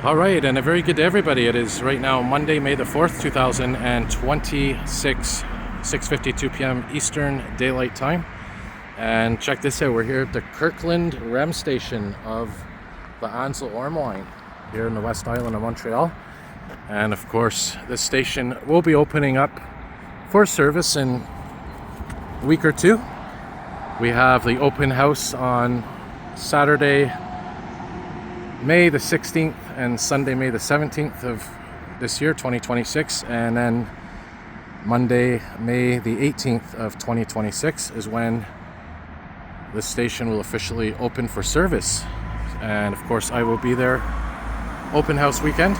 All right, and a very good day, everybody. It is right now Monday, May the 4th, 2026, 6:52 p.m. Eastern Daylight Time. And check this out, we're here at the Kirkland REM station of the Anse-à-l'Orme line here in the West Island of Montreal. And of course, this station will be opening up for service in a week or two. We have the open house on Saturday, May the 16th and Sunday, May the 17th of this year, 2026. And then Monday, May the 18th of 2026 is when the station will officially open for service. And of course, I will be there open house weekend.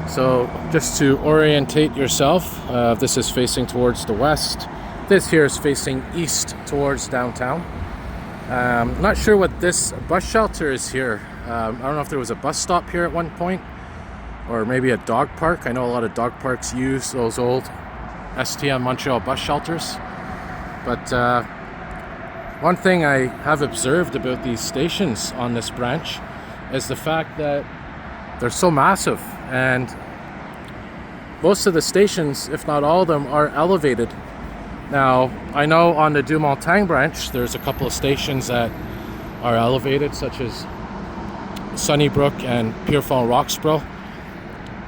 So just to orientate yourself, this is facing towards the west. This here is facing east towards downtown. Not sure what this bus shelter is here. I don't know if there was a bus stop here at one point, or maybe a dog park. I know a lot of dog parks use those old STM Montreal bus shelters. But one thing I have observed about these stations on this branch is the fact that they're so massive, and most of the stations, if not all of them, are elevated. Now, I know on the Dumontagne branch, there's a couple of stations that are elevated, such as Sunnybrook and Pierrefonds Roxborough,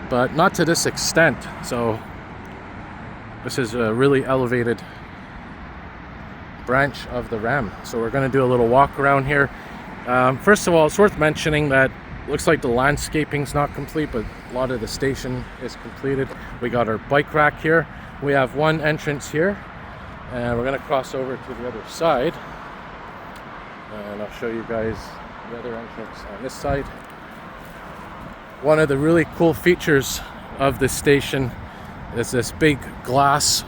but not to this extent. So this is a really elevated branch of the REM. So we're going to do a little walk around here. First of all, it's worth mentioning that looks like the landscaping's not complete, but a lot of the station is completed. We got our bike rack here. We have one entrance here, and we're gonna cross over to the other side. And I'll show you guys the other entrance on this side. One of the really cool features of this station is this big glass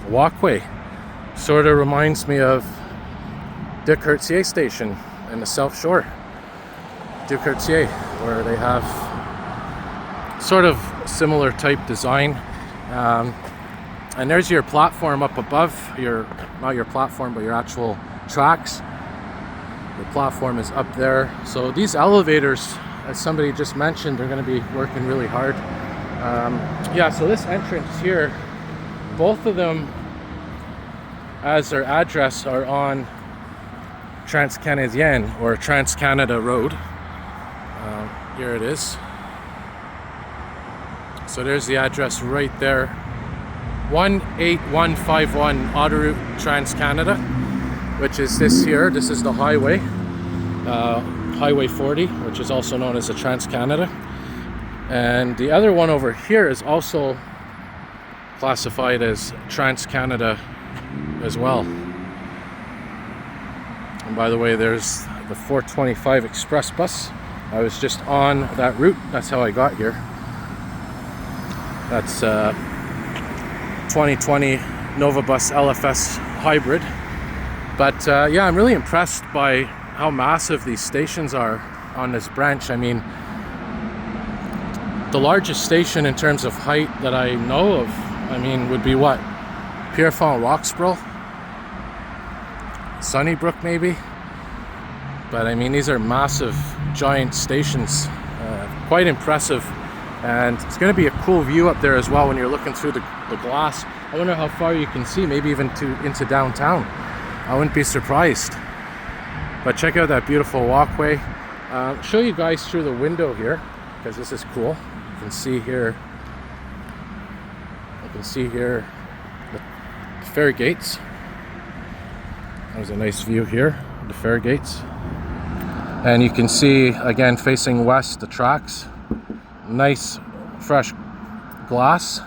walkway. Sort of reminds me of the Cartier station in the South Shore. Du Cartier, where they have sort of similar type design, and there's your platform up above, not your platform, but your actual tracks. The platform is up there. So these elevators, as somebody just mentioned, are going to be working really hard. Yeah, so this entrance here, both of them as their address are on Trans-Canadienne or Trans-Canada Road. Here it is. So there's the address right there. 18151 Autoroute Trans-Canada, which is this here. This is the highway. Highway 40, which is also known as the Trans-Canada. And the other one over here is also classified as Trans-Canada as well. And by the way, there's the 425 Express bus. I was just on that route. That's how I got here. That's 2020 Novabus LFS hybrid. But yeah, I'm really impressed by how massive these stations are on this branch. I mean, the largest station in terms of height that I know of, I mean, would be what? Pierrefonds Roxborough? Sunnybrook maybe? But I mean, these are massive, giant stations, quite impressive. And it's going to be a cool view up there as well when you're looking through the glass. I wonder how far you can see, maybe even into downtown. I wouldn't be surprised. But check out that beautiful walkway. Show you guys through the window here, because this is cool. You can see here the ferry gates. There's a nice view here of the ferry gates. And you can see, again, facing west, the tracks. Nice, fresh glass.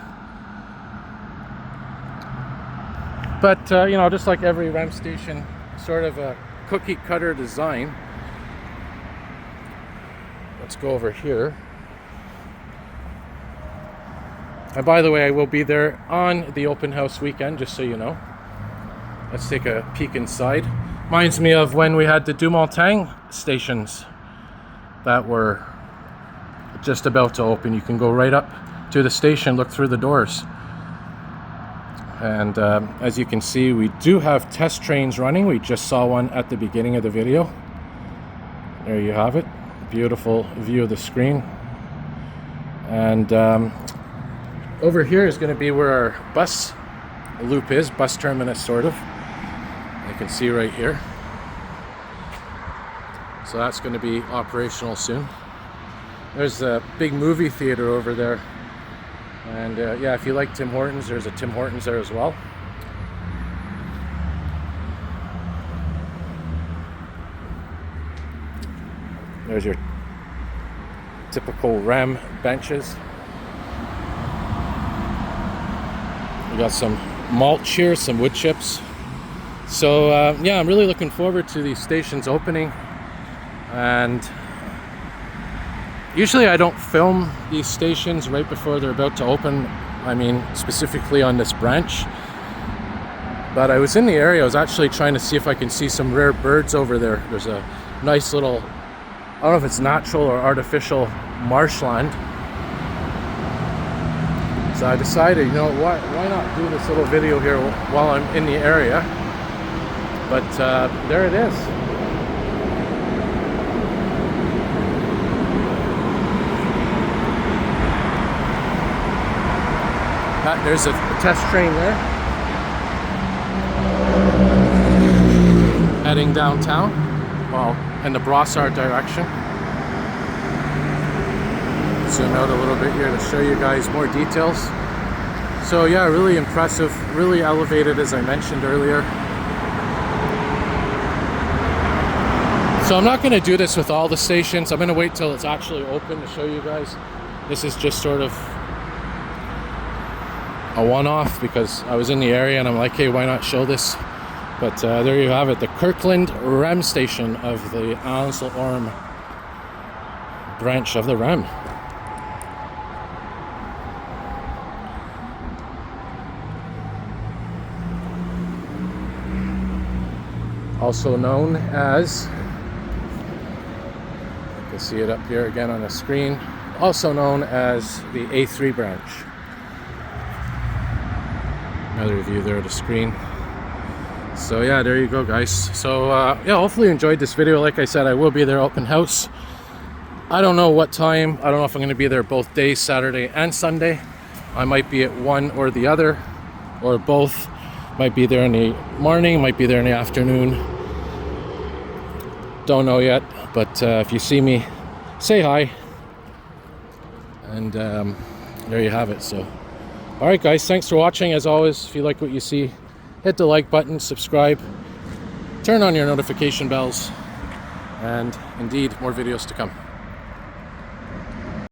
But, you know, just like every REM station, sort of a cookie cutter design. Let's go over here. And by the way, I will be there on the open house weekend, just so you know. Let's take a peek inside. Reminds me of when we had the Dumontagne stations that were just about to open. You can go right up to the station, look through the doors. And as you can see, we do have test trains running. We just saw one at the beginning of the video. There you have it. Beautiful view of the screen. And over here is going to be where our bus loop is, bus terminus sort of. You can see right here. So that's going to be operational soon. There's a big movie theater over there. And yeah, if you like Tim Hortons, there's a Tim Hortons there as well. There's your typical REM benches. We got some mulch here, some wood chips. So yeah, I'm really looking forward to these stations opening. And usually I don't film these stations right before they're about to open. I mean, specifically on this branch. But I was in the area. I was actually trying to see if I can see some rare birds over there. There's a nice little, I don't know if it's natural or artificial marshland. So I decided, you know, why not do this little video here while I'm in the area. But there it is. There's a test train there, heading downtown, well, in the Brossard direction. Zoom out a little bit here to show you guys more details. So yeah, really impressive, really elevated, as I mentioned earlier. So I'm not going to do this with all the stations. I'm going to wait till it's actually open to show you guys. This is just sort of a one-off because I was in the area and I'm like, hey, why not show this? But there you have it, the Kirkland REM station of the Anse-à-l'Orme branch of the REM. Also known as, you can see it up here again on the screen, also known as the A3 branch. Another view there of the screen. So yeah, there you go, guys. So yeah, hopefully you enjoyed this video. Like I said, I will be there open house. I don't know what time. I don't know if I'm going to be there both days, Saturday and Sunday. I might be at one or the other, or both. Might be there in the morning, might be there in the afternoon. Don't know yet, but if you see me, say hi. And there you have it. So alright guys, thanks for watching. As always, if you like what you see, hit the like button, subscribe, turn on your notification bells, and indeed, more videos to come.